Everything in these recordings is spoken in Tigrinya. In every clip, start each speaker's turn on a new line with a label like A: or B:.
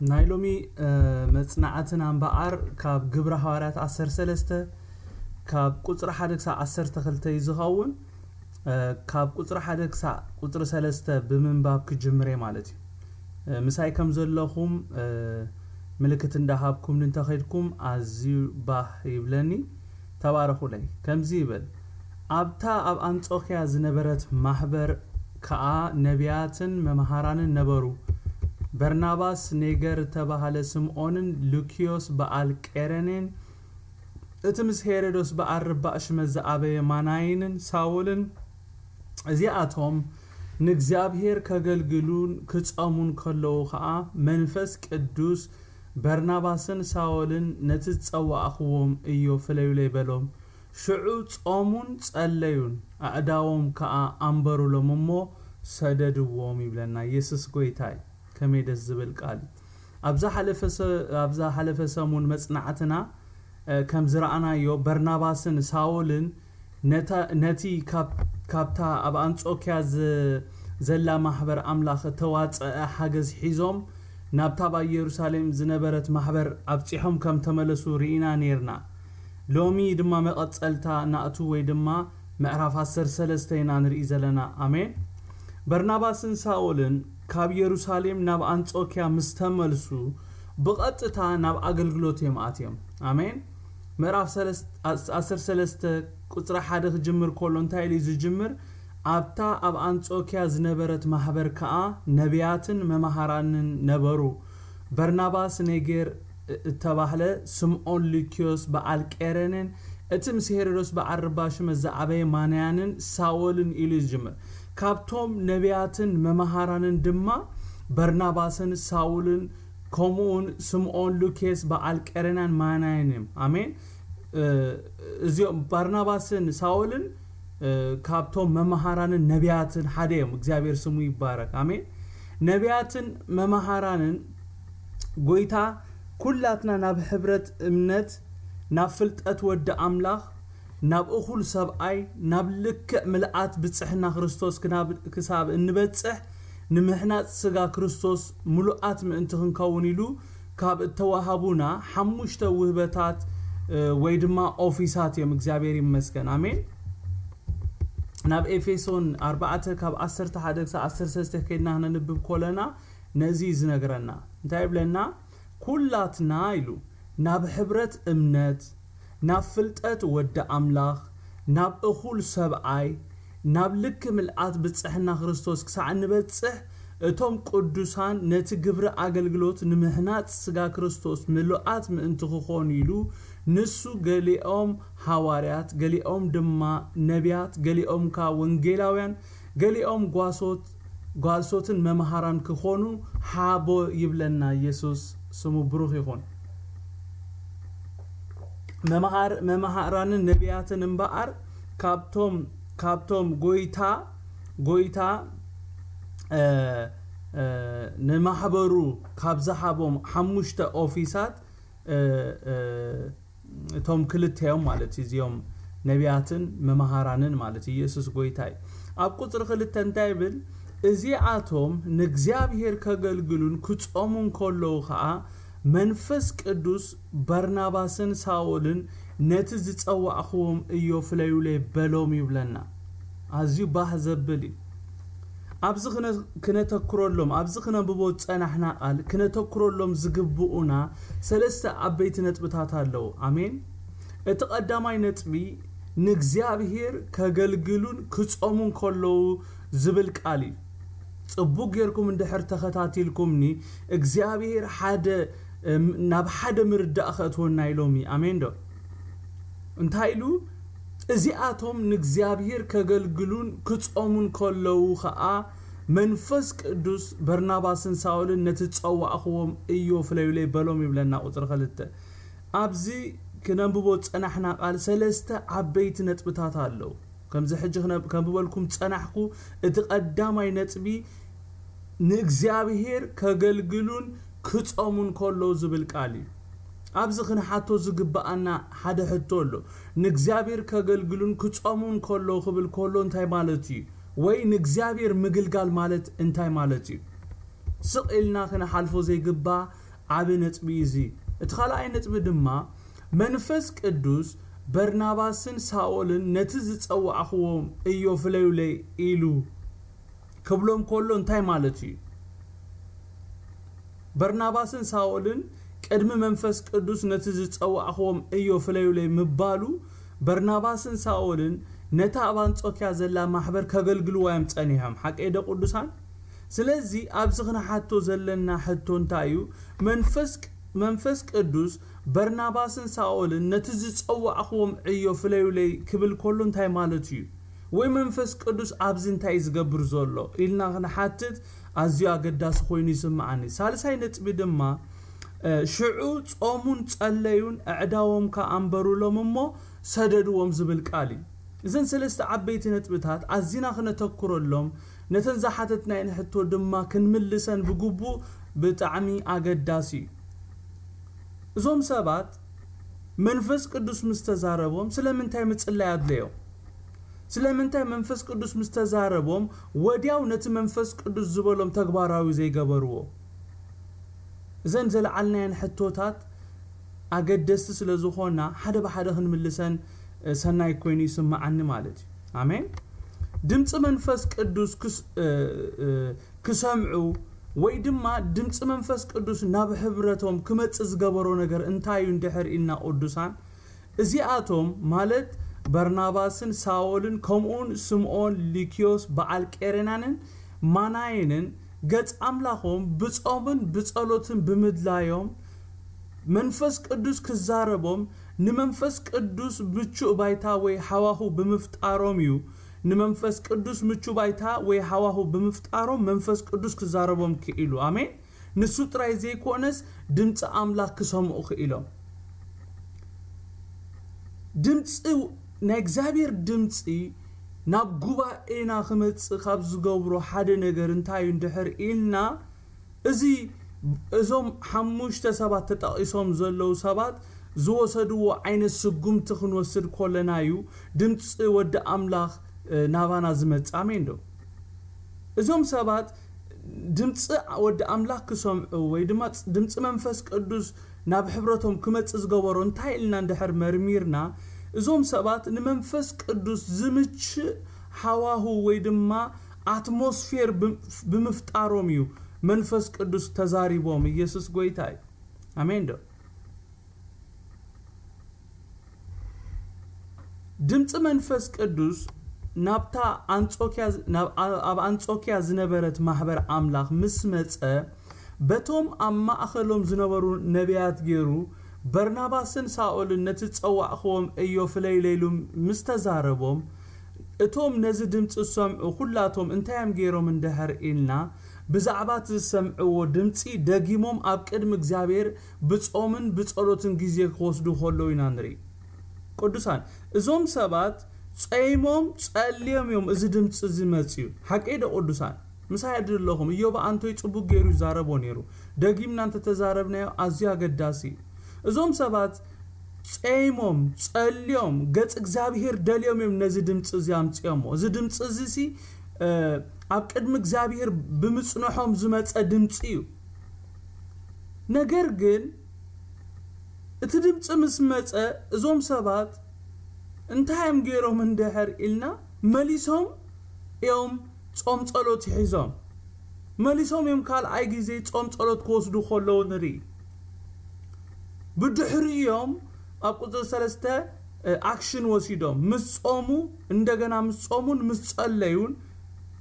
A: ናይሎሚ መጽናዕትን አንባር ካብ ግብረ ሃዋርያት 13 ካብ ቁጥር 1 ክሳብ 12 ይዝኸውን ካብ ቁጥር 1 ክሳብ ቁጥር 3 ብምንባብ ክጅምሬ ማለት እዩ ምሳይ ከም ዘለኹም ምልክት እንዳሃብኩም እንተኸይድኩም ኣዝዩ ባህ ይብለኒ ተባረኹለይ ከምዚ ይብል ኣብታ ኣብ አንጾኪያ ዝነበረት ማህበር ከኣ ነቢያትን መምሃራንን ነበሩ በርናባስ ኔገር ተባሃለ ስምዖንን ሉኪዮስ በዓል ቄረኔን እትምስ ሄሮዶስ በአርባሽ መዛአበየ ማናይንን ሳውልን እዚአቶም ንእግዚአብሔር ከገልግሉን ክጾሙን ከለው ኸኣ መንፈስ ቅዱስ በርናባስን ሳውልን ነትጸዋዕኽዎም እዮ ፍለዩለይ በሎም ሽዑ ጾሙን ጸለዩን አዕዳዎም ከኣ አንበሩሎም እሞ ሰደድዎም ይብለና ኢየሱስ ጎይታይ ከመይደስ ዝብል ቃል ኣብዛ ሓለፈ ሰሙን መጽናዕትና ከም ዝራአናዮ በርናባስን ሳውልን ነቲ ካብታ ኣብ አንጾኪያ ዘላ ማህበር አምላኽ ተዋጽአ ሓገዝ ሒዞም ናብታ ኢየሩሳሌም ዝነበረት ማህበር ኣብጽሖም ከም ተመለሱ ሪኢና ነርና ሎሚ ድማ መቐጸልታ ናእቱ ወይ ድማ ምዕራፍ 13 ኢና ንርኢ ዘለና አሜን በርናባስን ሳውልን ካብ ኢየሩሳሌም ናብ አንጾኪያ ምስተመልሱ በቀጥታ ናብ አገልግሎት የማአትዮም አሜን ምዕራፍ 13 ቁጥር 1 ጅምር ኮሎንታይሊ ዝጅምር ኣብታ ኣብ አንጾኪያ ዝነበረት ማህበር ከኣ ነቢያትን መምሃራንን ነበሩ በርናባስ ኔገር ተባህለ ስምዖን ሉኪዮስ በዓል ቄረኔን እትምስ ሄሮዶስ በአርባሽ መዛአበየ ማናያንን ሳውልን ኢሉ ዝጅምር ካብቶም ነቢያትን መምሃራንን ድማ በርናባስን ሳውልን ኮሙን ስምዖን ሉኪዮስ በዓል ቄረናን ማናይንም አሜን እዚኦም በርናባስን ሳውልን ካብቶም መምሃራንን ነቢያትን ሓደዮም እግዚአብሔር ስሙ ይባረክ አሜን ነቢያትን መምሃራንን ጎይታ ኩላትና ናብ ሕብረት እምነት ናብ ፍልጠት ወደ አምላኽ ናብ እኹል ሰብአይ ናብ ልክዕ ምልአት ብጽሕና ክርስቶስ ክሳብ እንበጽሕ ንምሕናጽ ስጋ ክርስቶስ ሙሉአት ምእንቲ ክንከውን ኢሉ ካብ ተዋሃቡና ሓሙሽተ ውህበታት ወይ ድማ ኦፊሳት እዮም እግዚአብሔር ይመስገን አሜን ናብ ኤፌሶን 4 ካብ 11 ክሳብ 13 ከይድና ንንብብ ኮለና ነዚ ዝነግረና እንታይ ይብለና ኩላትና ኢሉ ናብ ሕብረት እምነት ናብ ፍልጠት ወደ አምላኽ ናብ እኹል ሰብአይ ናብ ልክ ምልአት ብጽሕና ክርስቶስ ክሳዕ እንበጽሕ እቶም ቅዱሳን ነቲ ግብረ አገልግሎት ንምሕናጽ ስጋ ክርስቶስ ምሉአት ምእንቲ ክኾኑ ኢሉ ንሱ ገሊኦም ሃዋርያት ገሊኦም ድማ ነቢያት ገሊኦም ካ ወንጌላውያን ገሊኦም ጓልሶትን መምሃራን ክኾኑ ሓቦ ይብለና ኢየሱስ ስሙ ብሩኽ ይኹን መምሃራንን ነቢያትን እንባር ካብቶም ጎይታ ንማህበሩ ካብ ዝሓቦም ሓሙሽተ ኦፊሳት ቶም ክልተዮም ማለት እዚኦም ነቢያትን መምሃራንን ማለት ኢየሱስ ጎይታይ ኣብ ቁጥር 2 እንታይ ይብል እዚአቶም ንእግዚአብሔር ከገልግሉን ክጾሙን ከለው ኸኣ መንፈስ ቅዱስ በርናባስን ሳውልን ነቲ ዝጸዋዕኽዎም እዮ ፍለዩለይ በሎም ይብለና ኣዝዩ ባህ ዘብል ኣብዚ ክነተክረሎም ኣብዚ ክነብቦ ጸናሕና ቃል ክነተክረሎም ዝግብኡና ሰለስተ ዓበይቲ ነጥብታት ኣለው አሜን እቲ ቀዳማይ ነጥቢ ንእግዚአብሔር ከገልግሉን ክጾሙን ከለው ዝብል ቃል ጽቡቅ ጌርኩም እንድሕር ተኸታቲልኩምኒ እግዚአብሔር ናብ ሓደ ምርዳእ ኸእትወና ኢሎሚ አሜን ዶ እንታይ ኢሉ እዚአቶም ንእግዚአብሔር ከገልግሉን ክጾሙን ከለው ኸኣ መንፈስ ቅዱስ በርናባስን ሳውልን ነቲ ጸዋዕኽዎም እዮ ፍለዩለይ በሎም ይብለና ቁጥር 2 ኣብዚ ክነብቦ ጸናሕና ቃል ሰለስተ ዓበይቲ ነጥብታት ኣለው ከምዚ ሕጂ ከንብበልኩም ጸናሕኩ እቲ ቀዳማይ ነጥቢ ንእግዚአብሔር ከገልግሉን ክጾሙን ከለው ዝብል ቃል ኣብዚ ክንሓቶ ዝግባአና ሓደ ሕቶ ኣሎ ንእግዚአብሔር ከገልግሉን ክጾሙን ከለው ክብል ከሎ እንታይ ማለት እዩ ወይ ንእግዚአብሔር ምግልጋል ማለት እንታይ ማለት እዩ ስቕልና ክንሓልፎ ዘይግባ عبنت بيزي اتخال عينت بدما منفس قدوس برناباسن ساولن نتزت أو أخوهم إيو فليولي إيلو كبلهم كلهم تاي مالتي برناباسن ساولن قدم منفس قدوس نتزت أو أخوهم إيو فليولي مبالو برناباسن ساولن نتا أبانصوكيا زلا محبر كغلغلوا يمصنيهم حق إيدا قدوسان سلازي أبزغنا حتو زلنا حتو انتايو منفس قدوس برناباسن ساولن نتزت أو أخوهم إيو فليولي كبل كلهم تاي مالتي وي منفس قدوس أبزن تاي زغبر زولو إلنا غنا حتت أزيو أقداس خويني سمعني سالساي نتبي دما شعو صومون صليون أعداوهم كأنبرو لهم سددوهم زبل قالي إذن سلست عبيت نتبتات أزينا خنا تكرر لهم نتنزحتتنا إن حتو دما كنملسن بقبو بتعمي أقداسي زوم سبات منفس قدوس مستزاربهم سلمنتاي متصلي أدليو سلمنتاي منفس قدوس مستزاربهم ودياو نت منفس قدوس زبلهم تكباراوي زي قبرو زين زلعلنا ين حتوتات أقدست سلزوخونا حدا بحدا خنملسن سناي كويني سمعني مالتي آمين دمت منفس قدوس كسمعو ويدما دمت منفس قدوس ناب حبرتهم كمت ازقبرو نگر انتايو اندحر إلنا قدوسان ازياتهم مالت برناباسن ساولن كمون سمعون ليكيوس بعال كيرنانن ماناينن قد أملاهم بصومن بصالوتن بمدلايهم منفس قدوس كزاربهم نمنفس قدوس بچو بايتا وي حواهو بمفتاروم يو نمنفس قدوس مچو بايتا وي حواهو بمفتاروم منفس قدوس كزاربهم كيلو آمين نسو تراي زي كونس دمت أملاك كسمعو كيلو دمت ناكزابير دمتي ناب غوباينا خمت خاب زغبرو حدا نغر انتايو اندحر إلنا ازوم حموشته سبات تطقيسوم زلو سبات زوسدو عين السقوم تخنوسد كلنايو دمص ود املاخ نابانا زمت امين دو ازوم سبات دمص ود املاخ كسوم وي دما دمص منفس قدوس ناب حبرتهم كمص زغبرو انتايلنا اندحر مرميرنا ازوم سبات نمنفس قدوس زمچ حواهو وي دما اتموسفير بمفتاروميو منفس قدوس تزاريبوم يسوس غويتاي امين دو دمت منفس قدوس نابتا انصوكيا زنبرت محبر املاخ مسمصه بتوم اما اخلوم زنبرو نبيات غيرو برناباسن ساولن نتصواخوم ايو فليليلو مستزاربوم اتوم نز دمت سمعو كلاتهم انتيام غيروم اندهر إلنا بزعبات السمعو دمتي دقيموم اب قدم اغزابير بصومن بصلوتن غيزي خوسدو خلو ينانري قدوسان ازوم سبات صيموم صليوم يوم از دمت زمصيو حقيده قدوسان مساعد لهم يوبا انتو يصبو غيرو زاربو نيرو دقيم نانت تزاربنا ازيا قداسي ازوم سبات صيموم صليوم غص اغزابير دليوم يوم نز دمت زيام صيمو از دمت زسي اب قدم اغزابير بمصنحوم زمص دمصيو ነገር ግን اتدمص مسمص ازوم سبات انتايم غيروم اندحر إلنا مليسوم يوم صوم ጸሎት يحيزوم مليسوم يوم قال اي غزي صوم ጸሎት كوسدو خلو نري بدحري يوم اقصد سلسته اكشن وسيدوم مسصومو እንደገና مسصومون مسصليون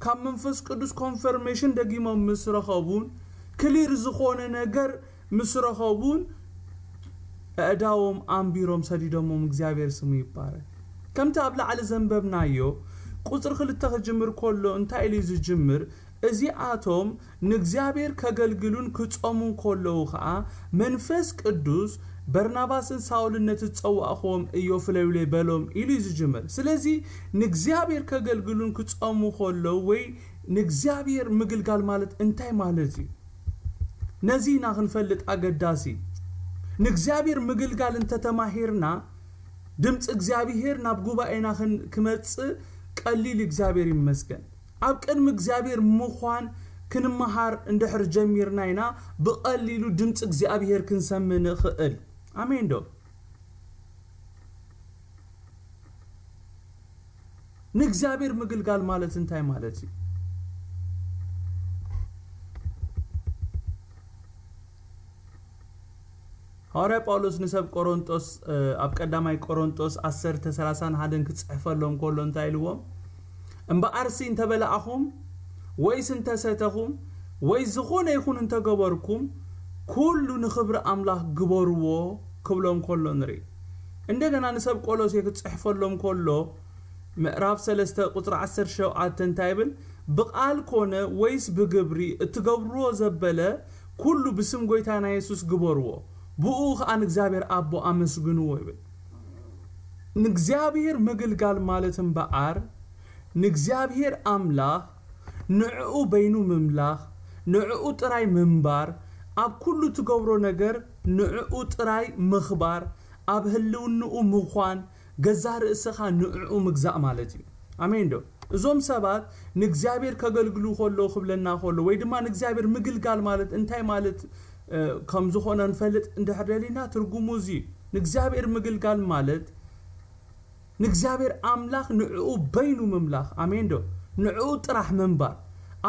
A: كم منفس قدوس كونفرميشن دقيمو مسرخوبون كلير زخونه ነገር مسرخوبون أداوم أمبيروم سديدوم እግዚአብሔር ስሙ ይባረክ كم تابلا على زنببنايو قصر خلته جمر كله انت إلي جمر ازي آتوم نግዚአብሔር كغلغلون كصومون كله خا منفس قدوس برناباسن ساولنت تصواخوم ايو فليولي بلوم إلي جمر سلازي نግዚአብሔር كغلغلون كصومو كله وي نግዚአብሔር مغلغال مالت انتي مالتي نزينا خنفلت اقداسي نግዚአብሔር مغلغال انت تماهيرنا دمص እግዚአብሔር ናብ ጉባኤና ክመጽ ቀሊል እግዚአብሔር ይመስገን ኣብ ቀድም እግዚአብሔር ምዃን كنمهار اندحر جميرناينا بقليلو دمص እግዚአብሔር كنسمع نخእል امين دو نግዚአብሔር مغلغال ማለት እንታይ ማለት እዩ ሃዋርያ ጳውሎስ ንሰብ ቆሮንቶስ ኣብ ቀዳማይ ቆሮንቶስ 10:31 ክጽሕፈሎም ኮሎ እንታይ ኢልዎም እምበኣርሲ እንተበላኣኹም ወይስ እንተሰተኹም ወይ ዝኾነ ይኹን እንተገበርኩም ኩሉ ንኽብሪ ኣምላኽ ግበርዎ ክብሎም ኮሎ ንሪ እንደገና ንሰብ ቆሎስ ክጽሕፈሎም ኮሎ ምዕራፍ 3 ቁጥር 17 እንታይ ብል ብቃል ኮነ ወይስ ብግብሪ እትገብርዎ ዘበለ ኩሉ ብስም ጎይታና ኢየሱስ ግበርዎ بوخ عن እግዚአብሔር አቦ አመስግኑ ይብል ንግዚአብሔር መገልጋል ማለትም በአር ንግዚአብሔር አምላክ ንዑ በይኑ መምላክ ንዑ ጥራይ መንባር አብ ኩሉ ትገብሮ ነገር ንዑ ጥራይ መኽባር አብ ህልውንኡ ምዃን ገዛ ርእስኻ ንዑ ምግዛእ ማለት እዩ አሜን ዶ እዞም ሰባት ንግዚአብሔር ከገልግሉ ሆሎ ክብለና ሆሎ ወይ ድማ ንግዚአብሔር ምግልጋል ማለት እንታይ ማለት ከም ዝኾነ እንፈልጥ እንደሕደሊና ትርጉሙ እዚ ንግዚአብሔር ምግልጋል ማለት ንግዚአብሔር አምላክ ንዑ በይኑ መምላክ አሜን ዶ ንዑ ጥራህ መንባር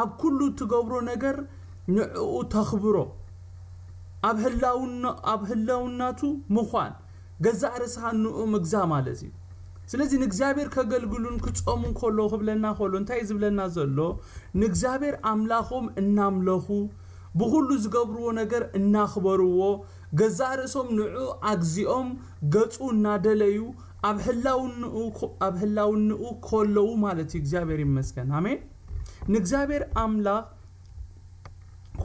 A: አብ ኩሉ ትገብሮ ነገር ንዑ ተኽብሮ አብ ህላውናቱ ምዃን ገዛ ርእስኻ ንዑ ምግዛእ ማለት እዩ ስለዚህ ንግዚአብሔር ከገልግሉን ክጾሙን ኮሎ ክብለና ኮሎ እንታይ ዝብለና ዘሎ ንግዚአብሔር አምላኾም እናምለኹ بخلو زغبرو ነገር እናخبرዎ ገዛ ርእሶም ንዑ አግዚኦም ገጹ እናደለዩ አብህላውንኡ ኮለው ማለት እግዚአብሔር ይመስገን አሜን ንእግዚአብሔር አምላክ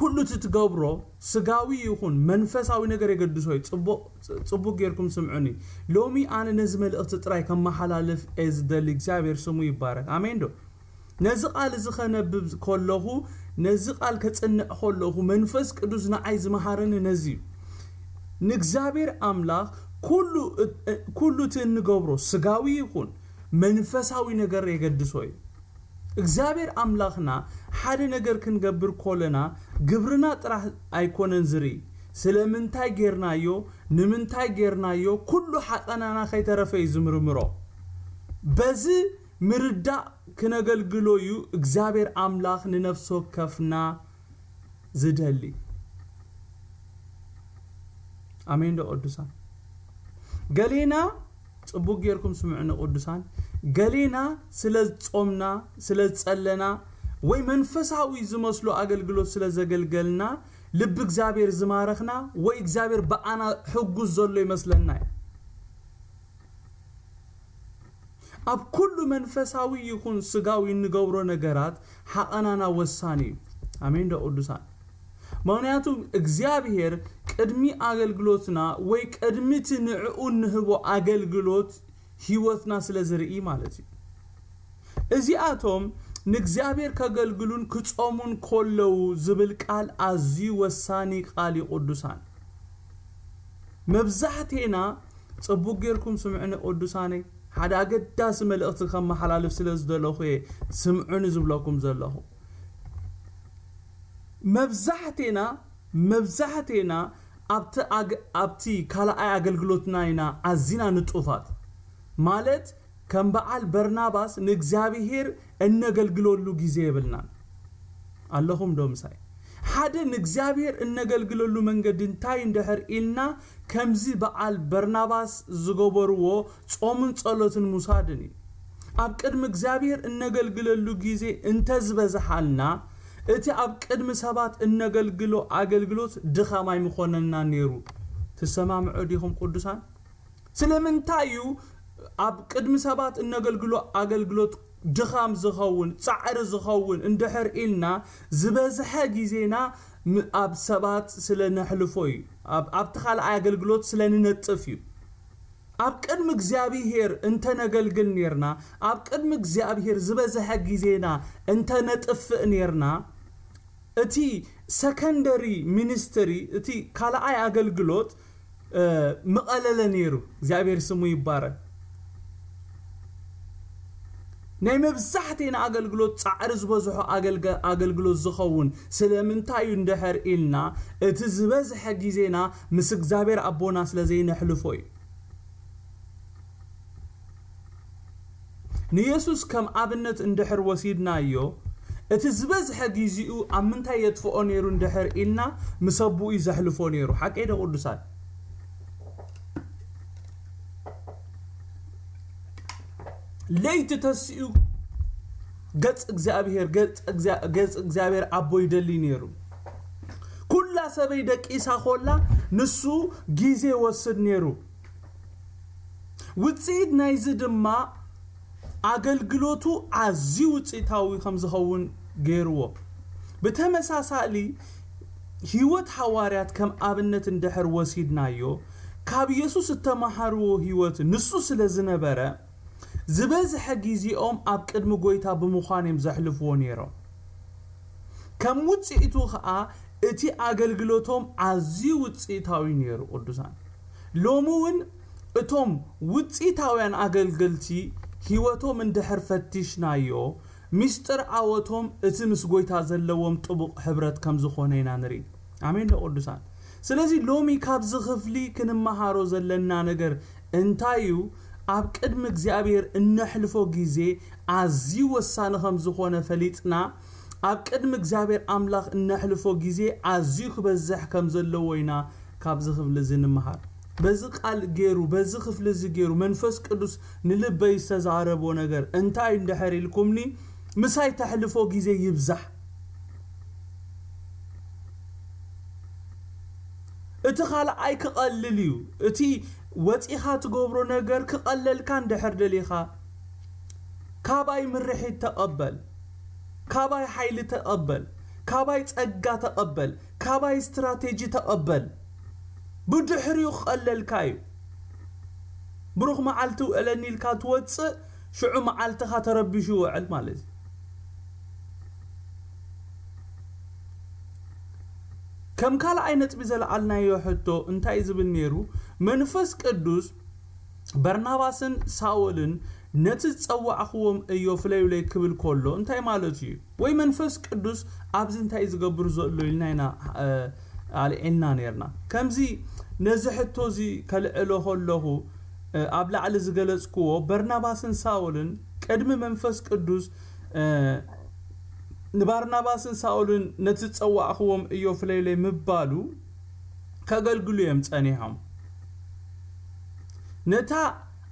A: ሁሉ ትትገብሮ ስጋዊ ይሁን መንፈሳዊ ነገር የገድሶይ ጽቡቅ ጌርኩም ስምዑኒ ሎሚ አነ ነዝ መልእክት ጥራይ ከመሐላለፍ እዝደል እግዚአብሔር ስሙ ይባረክ አሜን ዶ ነዚ ቃል ዝኸነብብ ኮለሁ ነዚ ቃል ከጽንዕ ኮለሁ መንፈስ ቅዱስ ንዓይ ዝመሃረን ነዚ ንእግዚአብሔር አምላክ ኩሉ ትንገብሮ ስጋዊ ይሁን መንፈሳዊ ነገር የገድሶይ እግዚአብሔር አምላክና ሓደ ነገር ክንገብር ኮለና ግብርና ጥራህ አይኮነን ዝሪ ስለምንታይ ጌርናዮ ንምንታይ ጌርናዮ ኩሉ ሓጠናና ከይተረፈይ ዝምርምሮ በዚ ምርዳ ክነገልግሎዩ እግዚአብሔር አምላክ ንነፍሶ ከፍና ዝደሊ አሜን ዶ ቅዱሳን ገሌና ጽቡቅ ጌርኩም ስምዑና ቅዱሳን ገሌና ስለጾምና ስለጸለና ወይ መንፈሳዊ ዝመስሉ አገልግሎት ስለዘገልገልና ልብ እግዚአብሔር ዝማረኽና ወይ እግዚአብሔር በአና ሕጉዝ ዘሎ ይመስለና አብ ኩሉ መንፈሳዊ ይሁን ስጋዊ ንገብሮ ነገራት ሓቀናና ወሳኒ አሜን ዶ ቅዱሳን ምክንያቱም እግዚአብሔር ቅድሚ አገልግሎትና ወይ ቅድሚት ንዑ ንህቦ አገልግሎት ህይወትና ስለዝርኢ ማለት እዩ እዚአቶም ንእግዚአብሔር ከገልግሉን ክጾሙን ኮለው ዝብል ቃል አዚ ወሳኒ ቃል ቅዱሳን መብዛሕቴና ጽቡቅ ጌርኩም ስምዑኒ ቅዱሳኔ ሓደ አገዳስ መልእክት ከመሐላለፍ ስለዝደለኹ ስምዑኒ ዝብለኩም ዘለኹ መብዛሕቴና ኣብቲ ካልኣይ አገልግሎትናይና አዚና ንጡፋት ማለት ከም በዓል በርናባስ ንእግዚአብሔር እነገልግሎሉ ጊዜ ይብልና አለኹም ዶምሳይ ሓደ ንእግዚአብሔር እነገልግሎሉ መንገድ እንታይ እንደሕር ኢልና ከምዚ በዓል በርናባስ ዝገበርዎ ጾምን ጸሎትን ሙሳድኒ ኣብ ቅድሚ እግዚአብሔር እነገልግሎሉ ጊዜ እንተዝበዝሓልና እቲ ኣብ ቅድሚ ሰባት እነገልግሎ አገልግሎት ድኻማይ ምኾነና ነይሩ ተሰማምዑ ዲኹም ቅዱሳን ስለምንታዩ ኣብ ቅድሚ ሰባት እነገልግሎ አገልግሎት ድኻም ዝኸውን ጻዕር ዝኸውን እንድሕር ኢልና ዝበዝሐ ጊዜና ኣብ ሰባት ስለነሕልፎይ ኣብ ተኻል አገልግሎት ስለንነጥፍ እዩ ኣብ ቅድሚ እግዚአብሔር እንተነገልግል ነርና ኣብ ቅድሚ እግዚአብሔር ዝበዝሐ ጊዜና እንተነጥፍ ነርና እቲ ሰከንደሪ ሚኒስትሪ እቲ ካልኣይ አገልግሎት መቐለለ ነይሩ እግዚአብሔር ስሙ ይባረክ ናይ መብዛሕቴና ኣገልግሎት ጻዕሪ ዝበዝሖ ኣገልግሎት ዝኸውን ስለምንታይ እንደሕር ኢልና እቲ ዝበዝሐ ግዜና ምስ እግዚአብሔር ኣቦና ስለዘይነሕልፎ እዩ ንኢየሱስ ከም ኣብነት እንደሕር ወሲድናዮ እቲ ዝበዝሐ ግዚኡ ኣብ ምንታይ የጥፍኦ ነይሩ እንደሕር ኢልና ምሰቡኡ ይዘሕልፎ ነይሩ ሓቀይ ቅዱሳን ለይት ተስኡ ገጽ እግዚአብሔር አቦ ይደሊ ነይሩ ኩላ ሰበይ ደቂሳ ኾላ ንሱ ጊዜ ወስድ ነይሩ ውጽኢት ናይዝ ድማ አገልግሎቱ አዚ ውጽኢታዊ ከም ዝኸውን ገይርዎ በተመሳሳሊ ህይወት ሃዋርያት ከም ኣብነት እንደሕር ወሲድናዮ ካብ ኢየሱስ ተማሃርዎ ህይወት ንሱ ስለዝነበረ ዝበዝሐ ግዚኦም ኣብ ቅድሚ ጎይታ ብምዃንም ዘሕልፍዎ ነይሮም ከም ውጽኢቱ ኸኣ እቲ ኣገልግሎቶም ኣዝዩ ውጽኢታዊ ነይሩ ቅዱሳን ሎሙውን እቶም ውጽኢታውያን ኣገልገልቲ ህይወቶም እንደሕር ፈቲሽናዮ ሚስጥር ዓወቶም እቲ ምስ ጎይታ ዘለዎም ጥቡቕ ሕብረት ከም ዝኾነ ኢና ንርኢ ኣሜን ቅዱሳን ስለዚህ ሎሚ ካብ ዝኽፍሊ ክንመሃሮ ዘለና ነገር እንታዩ ኣብ ቅድሚ እግዚአብሔር እንሕልፎ ጊዜ ኣዝዩ ወሳነ ከም ዝኾነ ፈሊጥና ኣብ ቅድሚ እግዚአብሔር ኣምላኽ እንሕልፎ ጊዜ ኣዝዩ ክበዝሕ ከም ዘለዎ ኢና ካብ ዝኽፍሊ ዝንመሃር በዚ ቃል ገይሩ በዚ ክፍሊ ዝገይሩ መንፈስ ቅዱስ ንልበይ ዝተዛረቦ ነገር እንታይ እንደሕር ኢልኩምኒ ምሳይ ተሕልፎ ጊዜ ይብዛሕ እቲ ኻልኣይ ክቐልል እዩ እቲ ወፂኻ ትገብሮ ነገር ክቐለልካ እንደሕር ደሊኻ ካባይ ምርሒት ተቐበል ካባይ ሓይሊ ተቐበል ካባይ ጸጋ ተቐበል ካባይ ስትራቴጂ ተቐበል ብድሕሪኡ ክቐለልካ እዩ ብሩኽ መዓልቲ ውዕለኒ ኢልካ ትወፅእ ሽዑ መዓልትኻ ተረቢሹ ውዕል ማለት እዩ كم كال عينت بزلعلنا يحطو انتاي زبل نيرو منفس قدوس برناباسن ساولن نتتصوع اخوهم ايو فلايو لي كبل كله انتاي مالتي وي منفس قدوس ابز انتاي زغبر زلو لناينا علينا نيرنا كمزي نزحتو زي كالعلو هلهو ابلا على زغلصكو برناباسن ساولن قدم منفس قدوس نبارناباسن ساولن نتتصوع اخوهم ايو فلايو مبالو كاغلغلو يمصنيهم نتا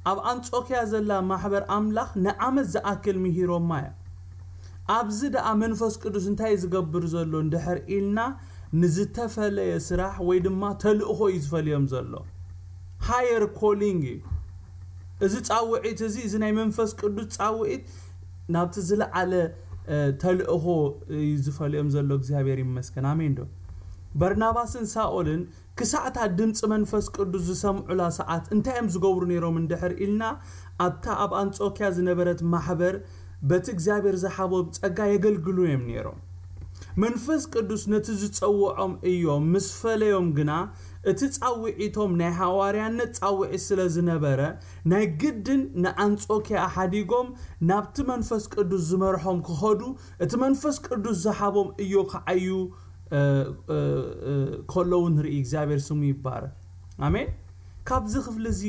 A: اب انطوكيا زلا محبر املاح نعمت زاكل مهيرو مايا ابز دا منفس قدوس انتاي زغبر زلو اندحر إلنا نزتفله يسراح وي دما تلخو يزفليم زلو هاير كولينج از تصاوعيت از ناي منفس قدوس تصاوعيت نابت زلا على تلخو يزفليم زلو እግዚአብሔር ይመስገን አሜን ዶ برناباسن ساولن كساعتا دمص منفس قدوس زسمعلا ساعات انتايم زغبرو نيروم اندحر إلنا ابتا اب انطوكيا زنبرت محبر بت እግዚአብሔር زحابو ጸጋ يغلغلو يم نيروم منفس قدوس نتزصوعم ايوم مسفليوم غنا اتصاوعيتهم ناي حواريانت صاوعي سلازنبره ناي گدن نا انطوكيا حديغوم نابت منفس قدوس زمرحوم كخدو ات منفس قدوس زحابوم ايو كعيو كلون ري እግዚአብሔር ስሙ ይባረክ አሜን ካብዚ ክፍልዚ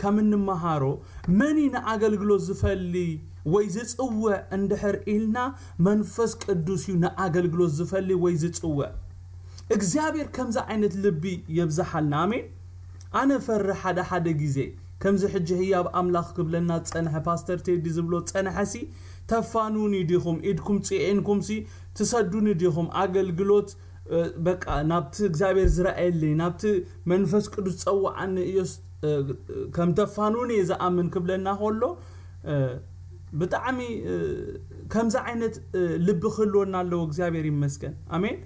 A: ከምን መሃሮ መኒና አገልግሎት ዝፈሊ ወይ ዝጽወ እንደህር ኢልና መንፈስ ቅዱስ ይና አገልግሎት ዝፈሊ ወይ ዝጽወ እግዚአብሔር ከምዛ አይነት ልቢ ይብዛሐልና አሜን አነ ፈርሕ ሓደ ጊዜ ከምዚ ሕጂ ህያብ አምላኽ ክብለና ጸንሐ ፓስተር ቴዲ ዝብሎ ጸንሐሲ ተፋኑኒ ዲኹም ኢድኩም ጽኤንኩም ሲ تسدون ديهم አገልግሎት በቃ ናብት እግዚአብሔር ዝራኤል ናብት መንፈስ ቅዱስ ጸዋዓን ኢየሱስ ከም ተፋኑኒ ዘአምን ክብለና ሆሎ በጣም ከምዛ አይነት ልብ خلوና አለው እግዚአብሔር ይመስገን አሜን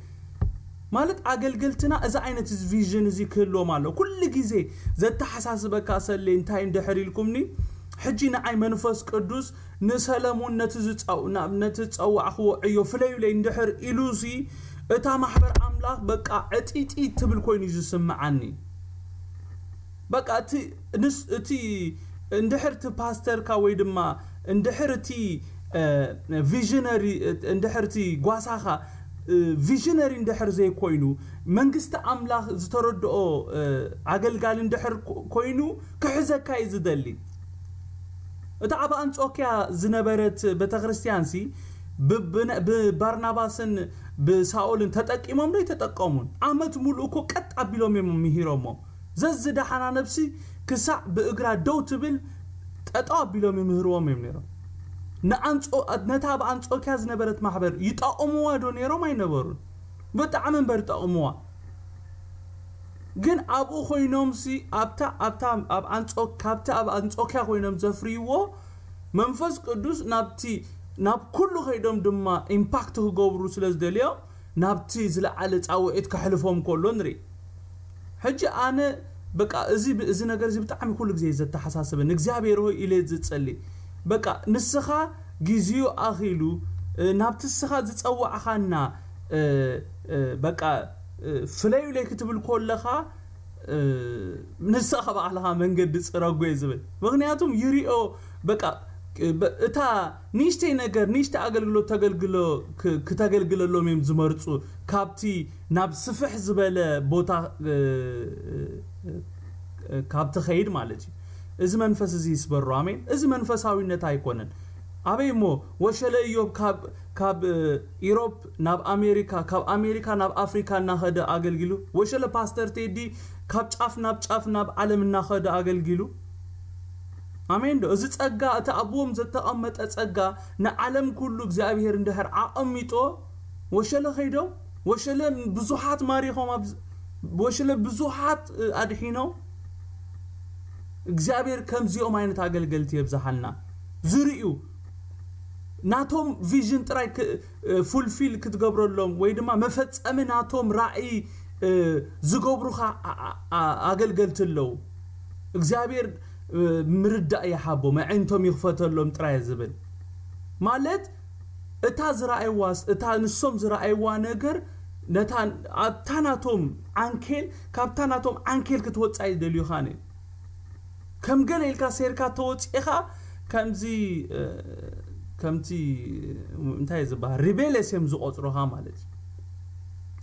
A: ማለት አገልግልትና እዛ አይነት ቪዥን እዚ ክሎ ማለት ኩሉ ጊዜ ዘተሐሳስበካ ሰለ እንታይ እንደሕሪልኩምኒ حجينا اي منفس قدوس نسلمون نتزصوعخو عيو فلايو لي اندحر إلوسي اتا محبر املاح بقى اتيتي تبل كوين يسمعني بقى تي اندحر تباستر كا ويدما اندحرتي فيجنري اندحرتي غواساخا فيجنري اندحر زي كوينو منغست املاخ زتردو اغلغال اندحر كوينو كحزكاي زدلي اتا ابا انصوكيا زنبرت بتخريستيانسي ببرناباسن بساولن تطقيمم لي تطقمون عمت مولوكو قط ابيلوم ميهيرومو زز دحنا نفسي كسع باغرا دوتبل تطا ابيلوم ميهروم يمنيرو نانصو نتاب انصوكيا زنبرت محبر يطقموا دو نيرو ما ينبرون بتعم منبر طقموا ግን አቡ ኾይኖምሲ አብታ አብ አንጾክ ካብታ አብ አንጾክያ ኾይኖም ዘፍሪዎ መንፈስ ቅዱስ ናብ ኩሉ ኸይዶም ድማ ኢምፓክት ክገብሩ ስለዝደልዮ ናብቲ ዝለዓለ ጻውዒት ከሕልፎም ኮሎ ንሪ ሕጂ ኣነ በቃ እዚ ነገር እዚ ብጣዕሚ ኩሉ ግዜ ዘተሓሳስበን እግዚአብሔር ሆይ ኢለ ዝጸሊ በቃ ንስኻ ግዚኡ ኣኺሉ ናብቲ ስኻ ዝጸዋዕኻና በቃ ፍለዩ ላይ ክትብል ኮለኻ ንስኻ ባዕልኻ መንገድ ጽረጎ ይዝብል ምክንያቱም ይሪኦ በቃ እታ ንሽተ ነገር ንሽተ አገልግሎት ተገልግሎ ከተገልግለሎም የም ዝመርጹ ካብቲ ናብ ስፍሕ ዝበለ ቦታ ካብቲ ኸይድ ማለት እዩ እዚ መንፈስ እዚ ይስበሩ አሜን እዚ መንፈሳዊነት አይኮነን አበይሞ ወሸለ ኢዮብ ካብ ኢሮፕ ናብ አሜሪካ ካብ አሜሪካ ናብ አፍሪካ ናኸደ አገልግሉ ወሸለ ፓስተር ቴዲ ካብ ጫፍ ናብ ዓለም ናኸደ አገልግሉ አሜን ዶ እዚ ጸጋ ተአቦም ዘተቀመጠ ጸጋ ንዓለም ኩሉ እግዚአብሔር እንደህር አቀሚጦ ወሸለ ኸይዶ ወሸለ ብዙሃት ማሪኾም ወሸለ ብዙሃት አድሒኖ እግዚአብሔር ከምዚኦም አይነት አገልግሎት ይብዛሐልና ዝርዩ ናቶም ቪዥን ጥራይ ፉልፊል ክትገብረሎም ወይ ድማ መፈጸም ናቶም ራእይ ዝገብሩኻ አገልግልትለው እግዚአብሔር ምርዳእ ይሓቦ ማዕንቶም ይኽፈተሎም ጥራይ ዝብል ማለት እታ ዝራእይዋስ እታ ንሶም ዝራእይዋ ነገር ነታን አታናቶም አንኬል ካብታናቶም አንኬል ክትወጻይ ደልዩኻኔ ከም ገለልካ ሴርካ ተወጽኢኻ ከምቲ እንታይ ዝባህ ሪቤለስ የም ዝቆጽሩኻ ማለት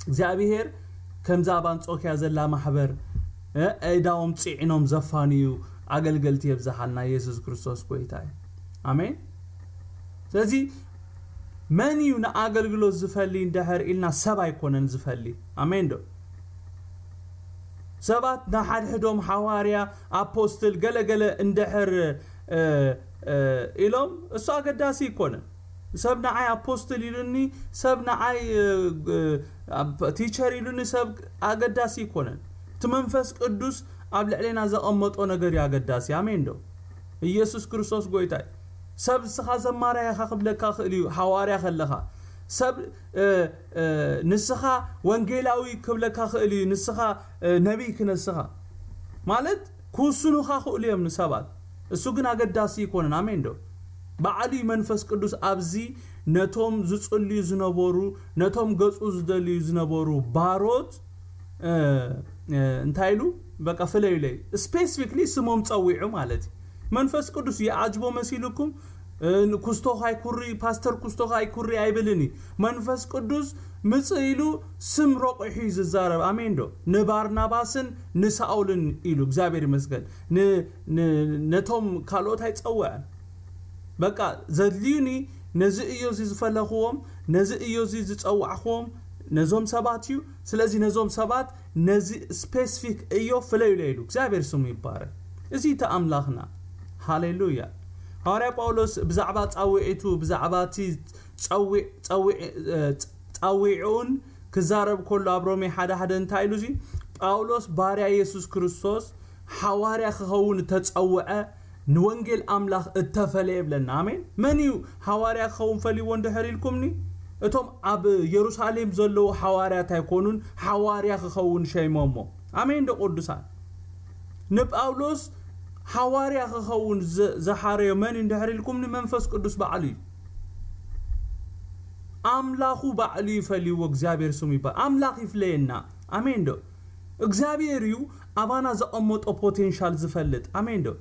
A: እግዚአብሔር ከምዛ ባንጾኪያ ዘላ ማህበር አይዳውም ጽዒኖም ዘፋንዩ አገልግሎት ይብዛሐልና ኢየሱስ ክርስቶስ ቆይታይ አሜን ስለዚህ ማንዩ አገልግሎት ዝፈሊ እንደህር ኢልና ሰብ አይኮነን ዝፈሊ አሜን ዶ ሰባት ናሐድሕዶም ሐዋርያ አፖስትል ገለገለ እንደህር ኢሎም እሱ አገዳሲ ይኮነ ሰብና አይ አፖስትል ይሉኒ ሰብና አይ ቲቸር ይሉኒ ሰብ አገዳሲ ይኮነ ተመንፈስ ቅዱስ ኣብ ልዕሌና ዘቀመጦ ነገር ያገዳሲ አሜን ዶ ኢየሱስ ክርስቶስ ጎይታይ ሰብ ስኻ ዘማራያ ኸብለካ ኽልዩ ሐዋርያ ኸለኻ ሰብ ንስኻ ወንጌላዊ ክብለካ ኽልዩ ንስኻ ነብይ ክነስኻ ማለት ኩስኑኻ ኽልዮም ንሰባት እሱ ግን አገዳሲ ይኮነ አሜን ዶ ባዓሊ መንፈስ ቅዱስ አብዚ ነቶም ዝጽልዩ ዝነበሩ ነቶም ገጹ ዝደልዩ ዝነበሩ ባሮት እንታይሉ በቃ ፍለዩ ላይ ስፔሲፊክሊ ስሞም ጸዊዑ ማለት መንፈስ ቅዱስ ያጅቦ መሲልኩም ኩስቶኻይ ኩሪ ፓስተር ኩስቶኻይ ኩሪ አይብልኒ መንፈስ ቅዱስ ምጽኢሉ ስም ሮቅሒ ዝዛረብ አሜን ዶ ንባርናባስን ንሳኦልን ኢሉ እግዚአብሔር ይመስገን ነቶም ካልኦታይ ጸወዐ በቃ ዘድልዩኒ ነዚ ኢዮዚ ዝፈለኽዎም ነዚ ኢዮዚ ዝጸዋዕኽዎም ነዞም ሰባትዩ ስለዚህ ነዞም ሰባት ነዚ ስፔሲፊክ ኢዮ ፍለዩ ለይሉ እግዚአብሔር ስሙ ይባረክ እዚ ተአምላኽና ሃሌሉያ ሃዋርያ ጳውሎስ ብዛዕባ ጻውዒቱ ብዛዕባቲ ጻውዒውን ክዛረብ ኮሎ አብሮሜ ሓደ እንታይሉ እዚ ጳውሎስ ባርያ ኢየሱስ ክርስቶስ ሐዋርያ ክኸውን ተጸውዐ ንወንጌል አምላኽ እተፈለየ ብለና አሜን መንዩ ሐዋርያ ክኸውን ፈልይዎ እንደህሪልኩምኒ እቶም ኣብ ኢየሩሳሌም ዘለው ሐዋርያት አይኮኑን ሐዋርያ ክኸውን ሸይሞሞ አሜን ዶ ቅዱሳን ንጳውሎስ ሐዋርያ ክኸውን ዘሐረዮ መን እንደህሪልኩምኒ መንፈስ ቅዱስ ባዕሉ አምላኹ ባዕሉ ይፈልይዎ እግዚአብሔር ስሙ ይባል አምላኽ ይፍለየና አሜን ዶ እግዚአብሔር አባና ዘቀመጦ ፖቴንሻል ዝፈልጥ አሜን ዶ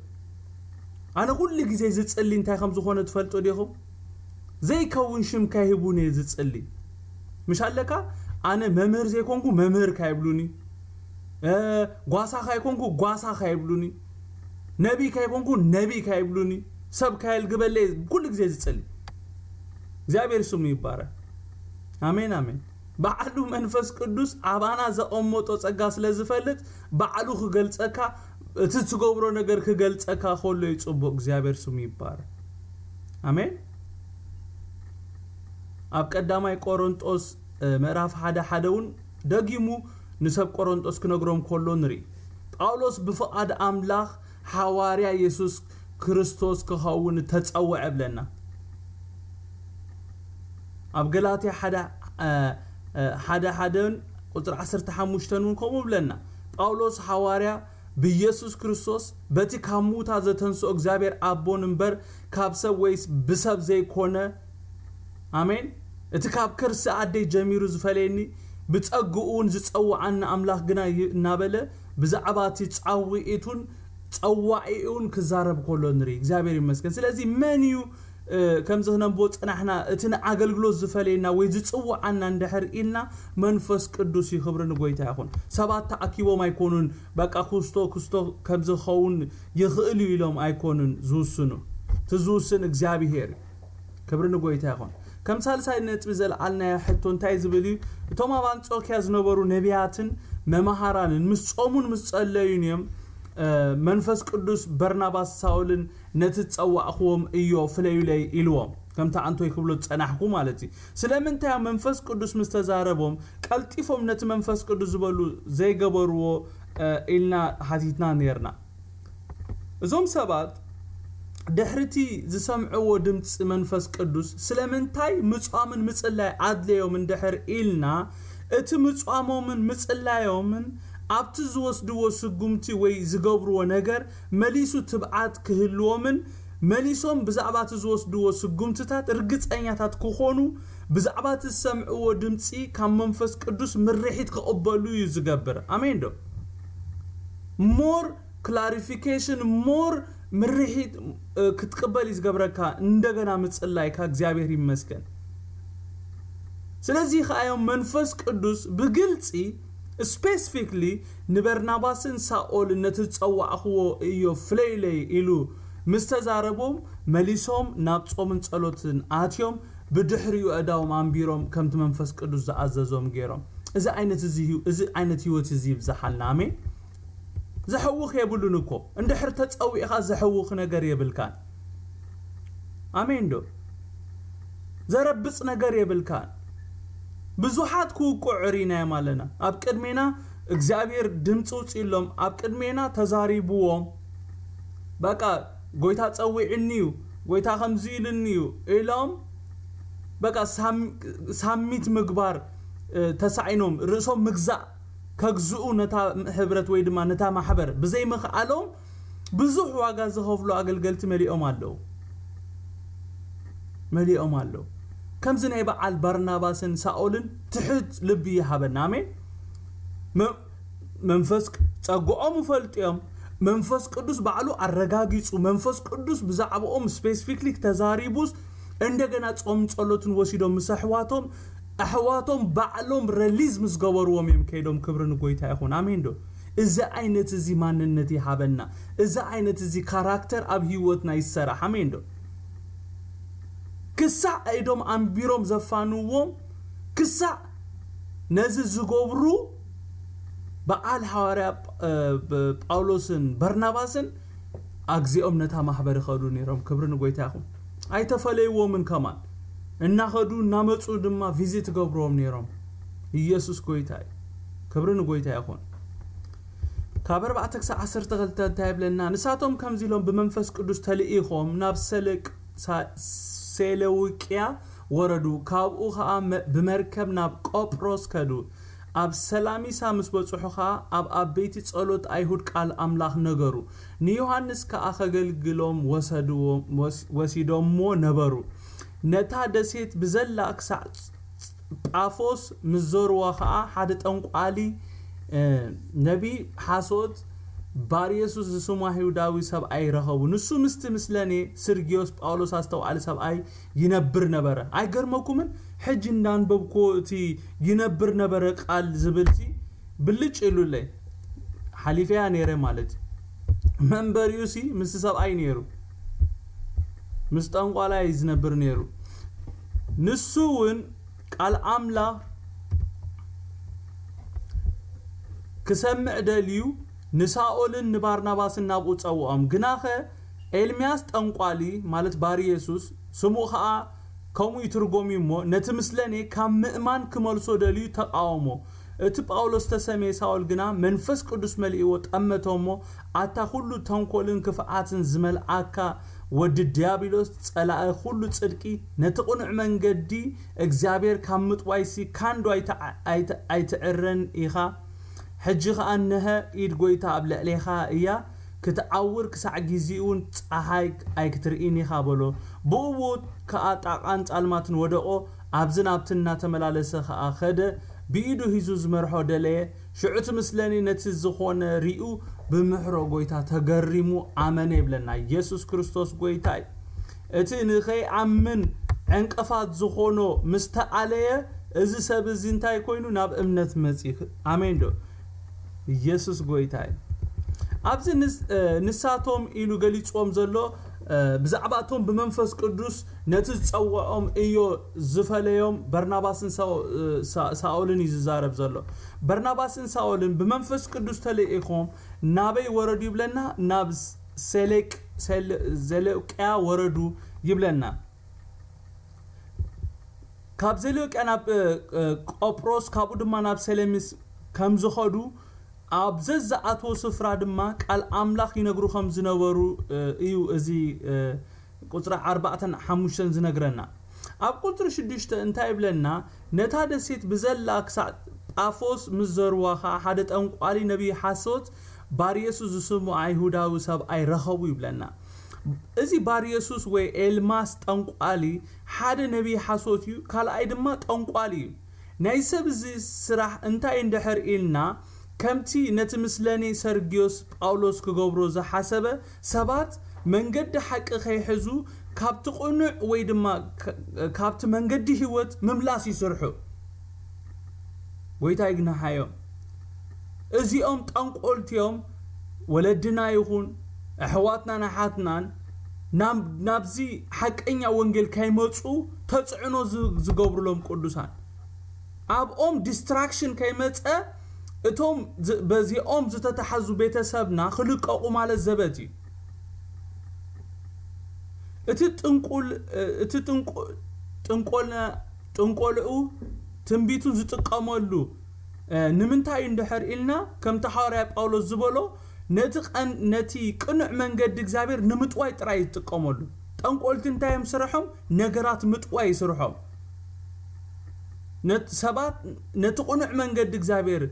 A: أنا كل جزء زتصلي أنت خمس خونة تفلتوا ديهم زي كون شم كايبوني زتصلي مش هلك أنا ممر زي كونكو ممر كايبلوني قاسا كايكونكو قاسا كايبلوني نبي كايكونكو نبي كايبلوني سب كايل قبل لي كل جزء زتصلي زابير سمي يبارك آمين آمين بعلو منفس قدوس عبانا زا أموتو تسقاس لزفلت بعلو خقلت أكا تتقبرو نگر خقلت أكا خولو يتصبوك زابير سمي يبارك آمين أب قدامي قرنطوس مዕራፍ حدون دقيمو نسب قرنطوس كنقروم كولو نري ጳውሎስ بفقاد أملاخ حواريا يسوس كريستوس كهون تتصوع بلنا أب قلاتي حدون قلتر 15 كومو بلنا ጳውሎስ حواريا بيسوس كريستوس بتي كاموتا زتنسو اغزابير أبو نمبر كابسب ويس بسب زي كونه آمين اتكاب كرس عدي جميرو زفليني بتأقؤون زتصوعنا أملاخ قنا نابله بزعباتي تصوعيون كزارب كولو نري اغزابير يمسكن سلازي منيو كم زهنا بوت احنا اتنا عقلقلو زفلينا ويزتصوعنا اندحر إلنا منفس قدوسي خبرنا قويتا يخون سبات تأكيبو ما يكونون بقى كستو كم زخون يخيلو إلهم ايكونون زوسنو تزوسن اغزابير خبرنا قويتا يخون كم سال ساينت بزل علنا حتون تايز بلي توما بانصوك يزنبرو نبياتن ممهرانن مسصومون مسصليون منفس قدوس برناباس ساولن نتتصواخوم ايو فليلي إلوم كم تعنتو يكبلو تصنحكو مالتي سلامنتا منفس قدوس مستزاربهم قلطيفهم نت منفس قدوس بلو زي غبرو إلنا حتيتنا نيرنا زوم سبات دحرتي زسمعو دمص منفس قدوس سلامنتاي مصامن مصلاي عدليو من دحر إلنا ات مصامو من مصلايو من ابت زوسدو سغمتي وي زغبرو نجر مليسو تبعات كهلومن مليسوم بزعبات زوسدو سغمتታት ርግጸኛታት ከሆኑ بزعبات السمعو دمصي كم منفس قدوس مرحيت كقبلو يزغبر امين دو more clarification more مرحيت كتقبل يزغبرካ እንደገና ምጽላይካ እግዚአብሔር ይመስገን ስለዚህ خايم منفس قدوس بግልጽ specifically نبرناباسن ساول نتتصواخو ايو فليلي إلو مستزاربوم مليسوم نابصومن ጸሎትን አትዮም بدحريو اداوم አንቢሮም ከምት መንፈስ ቅዱስ ዘአዘዞም ገይሮም እዚ አይነት ህይወት እዚ ይብዛሐልና አሜን زحوخ يبلون እኮ እንደሕር ተጸዊኻ زحوخ ነገር ይብልካን አሜን ዶ ዘረብጽ ነገር ይብልካን ብዙሓት ኩቁዕሪና ያማለና ኣብ ቅድሜና እግዚአብሔር ድምጽ ውጽኢሎም ኣብ ቅድሜና ተዛሪብዎም በቃ ጎይታ ጸዊዕኒዩ ጎይታ ከምዚልኒዩ ኢሎም በቃ ሳሚት ምግባር ተሳይኖም ርእሶም ምግዛእ كغزو نتا حبرت ወይ ድማ ነታ ማህበር بزي مخالهم ብዙሕ ዋጋ ዝኸፍሉ አገልገልቲ መሊኦም አለው ከም ዝናይ በዓል ባርናባስን ሳኦልን ትሕት ልብ ይሃበና አሜን መንፈስ ጸጉኦም ፈልጥዮም መንፈስ ቅዱስ በዓሉ አረጋጊጹ መንፈስ ቅዱስ ብዛዕባኦም ስፔሲፊክሊ ተዛሪቡስ እንደገና ጾም ጸሎትን ወሲዶም መስሕዋቶም أحواتهم بعلهم ريليز مزغورهم يمكيدهم كبرن قويتا يخون آمين دو إذا عينت زي ماننتي حابنا إذا عينت زي كاراكتر أب هيوتنا يسرح آمين دو كسا ايدهم أنبيرهم زفانوهم كسا نزل زغورو بقال حواريات باولوسن برناباسن أجزيهم نتا محبر خدو نيرهم كبرن قويتا يخون أي تفليوهم من كمان እናኸዱ እናመጹ ድማ ቪዚት ገብሮም ነይሮም ኢየሱስ ጎይታይ ክብርን ጎይታይ ይኹን ካብ 4:12 ታይብለና ንሳቶም ከምዚሎም በመንፈስ ቅዱስ ተልኢኾም ናብ ሴለውቅያ ወረዱ ካብኡ ኸኣ በመርከብ ናብ ቆጵሮስ ከዱ ኣብ ሰላሚሳ ምስ በጽሑኻ ኣብ አበይቲ ጸሎት አይሁድ ቃል አምላኽ ነገሩ ንዮሐንስ ከኣ ከገልግሎም ወሲዶሞ ነበሩ نتا دسيت بزلا أكسع طافوس مزور وخاء حد تنقالي نبي حاسود ባርየሱስ ዝስሙ አይሁዳዊ ሰብአይ ረኸቡ ንሱ ምስለኔ ስርጊዮስ ጳውሎስ አስተውዓለ ሰብአይ ይነብር ነበረ አይገርመኩምን ሕጅ እንዳንበብኮ እቲ ይነብር ነበረ ቃል ዝብልቲ ብልጭ ይሉልይ ሐሊፊያ ነረ ማለት መንበሪዩሲ ምስ ሰብአይ ነሩ ምስጠንቋላ ይዝነብር ነሩ ንሱውን ቃል አምላ ክሰምዕ ደልዩ ንሳኦልን ንባርናባስን ናብኡ ጸውኦም ግናኸ ኤልሚያስ ጠንቋሊ ማለት ባርየሱስ ስሙ ኸኣ ከምኡ ይትርጎሚሞ ነቲ ምስለኔ ካብ ምእማን ክመልሶ ደልዩ ተቃወሞ እቲ ጳውሎስ ተሰሜ ሳኦል ግና መንፈስ ቅዱስ መልእዎ ጠመቶሞ አታ ሁሉ ተንኮልን ክፍዓትን ዝመልአካ ወዲ ዲያብሎስ ጸላእ ሁሉ ጽድቂ ነቲ ቁኑዕ መንገዲ እግዚአብሔር ካብ ምጥዋይሲ ካንዶ አይተዕረን ኢኻ ሕጂ ኸኣነኸ ኢድ ጎይታ ኣብ ልዕሌኻ እያ ክትዓውር ክሳዕ ግዚኡን ፀሓይ ኣይክትርኢን ኢኻ በሎ ብኡቡ ከኣ ጣቃን ጻልማትን ወደቆ ኣብዝን ኣብትና ተመላለሰ ኸኣ ኸደ ብኢዱ ሂዙ ዝመርሖ ደለየ ሽዑት ምስለኒ ነቲ ዝኾነ ሪኡ ብምሕሮ ጎይታ ተገሪሙ ኣመነ ይብለና ኢየሱስ ክርስቶስ ጎይታ እቲ ንኸይ ኣምን ዕንቅፋት ዝኾኖ ምስተዓለየ እዚ ሰብ እዚ እንታይ ኮይኑ ናብ እምነት መጽእ ኣሜን ዶ ኢየሱስ ጎይታ ኣብዚ ንሳቶም ኢሉ ገሊጾም ዘሎ ብዛዕባቶም በመንፈስ ቅዱስ ነቲ ጸውዖም እዮ ዝፈለዮም በርናባስን ሳኦልን ይዛረብ ዘሎ በርናባስን ሳኦልን በመንፈስ ቅዱስ ተለኢኾም ናበይ ወረዱ ይብለና ናብ ዘለቅያ ወረዱ ይብለና ካብ ዘለቅያ ናብ ቆጵሮስ ካብኡ ድማ ናብ ሰሌሚስ ከም ዝኸዱ ኣብዘዛኣቶ ስፍራ ድማ ቃል አምላኽ ይነግሩ ከም ዝነበሩ እዩ እዚ ቁጥር 4-5 ዝነግረና ኣብ ቁጥር 6 እንታይ ይብለና ነታ ደሴት ብዘላ ክሳዕ ጳፎስ ምዘርዋኻ ሓደ ጠንቋሊ ነብይ ሓሶት ባርየሱስ ዝስሙ አይሁዳዊ ሰብኣይ ረኸቡ ይብለና እዚ ባርየሱስ ወይ ኤልማስ ጠንቋሊ ሓደ ነብይ ሓሶት እዩ ካልኣይ ድማ ጠንቋሊ እዩ ናይ ሰብ እዚ ስራሕ እንታይ እንድሕር ኢልና ከምቲ ነቲ ምስለኔ ሰርጊዮስ ጳውሎስ ክገብሮ ዝሓሰበ ሰባት መንገዲ ሓቂ ከይሕዙ ካብቲ ቁኑዕ ወይ ድማ ካብቲ መንገዲ ህይወት ምምላስ ይስርሑ ጎይታ ይግናሓዮም እዚኦም ጠንቆልቲዮም ወለድና ይኹን ኣሕዋትና ናሓትናን ናብዚ ሓቀኛ ወንጌል ከይመጹ ተጽዕኖ ዝገብሩሎም ቅዱሳን ኣብኦም ዲስትራክሽን ከይመጸ እቶም በዚኦም ዝተተሓዙ ቤተሰብና ክልቀቁ ማለት ዘበት እዩ እቲ ጥንቆልኡ ትንቢቱ ዝጥቀመሉ ንምንታይ እንድሕር ኢልና ከም ሃዋርያት ጳውሎስ ዝበሎ ነቲ ቅኑዕ መንገዲ እግዚአብሔር ንምጥዋይ ጥራይ ይጥቀመሉ ጠንቆልቲ እንታይም ስርሖም ነገራት ምጥዋይ ይስርሖም ሰባት ነቲ ቅኑዕ መንገዲ እግዚአብሔር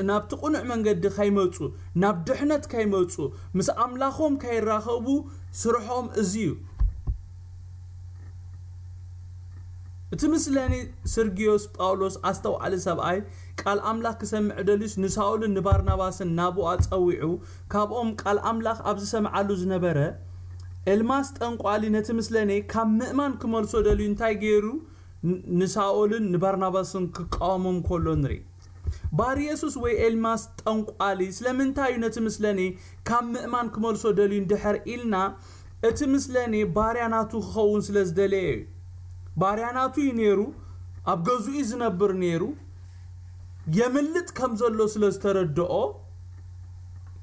A: ናብ ትቁኑዕ መንገዲ ከይመጹ ናብ ድሕነት ከይመጹ ምስ አምላኾም ከይራኸቡ ስርሖም እዚዩ እቲ ምስለኒ ሰርጊዮስ ጳውሎስ አስተውዓለ ሰብኣይ ቃል አምላኽ ክሰምዕ ደልዩስ ንሳኦልን ንባርናባስን ናብኡ አጸዊዑ ካብኦም ቃል አምላኽ ኣብ ዝሰምዓሉ ዝነበረ ኤልማስ ጠንቋሊ ነቲ ምስለኒ ካብ ምእማን ክመልሶ ደልዩ እንታይ ገይሩ ንሳኦልን ንባርናባስን ክቃወሞም ከሎ ንሪ ባርየሱስ ወይ ኤልማስ ጠንቋሊ ስለምንታይ ነቲ ምስለኔ ካብ ምእማን ክመልሶ ደልዩ እንድሕር ኢልና እቲ ምስለኔ ባርያናቱ ክኸውን ስለዝደለየ ባርያናቱ ይነሩ ኣብ ገዙኡ ዝነብር ነሩ የምልጥ ከም ዘሎ ስለዝተረድኦ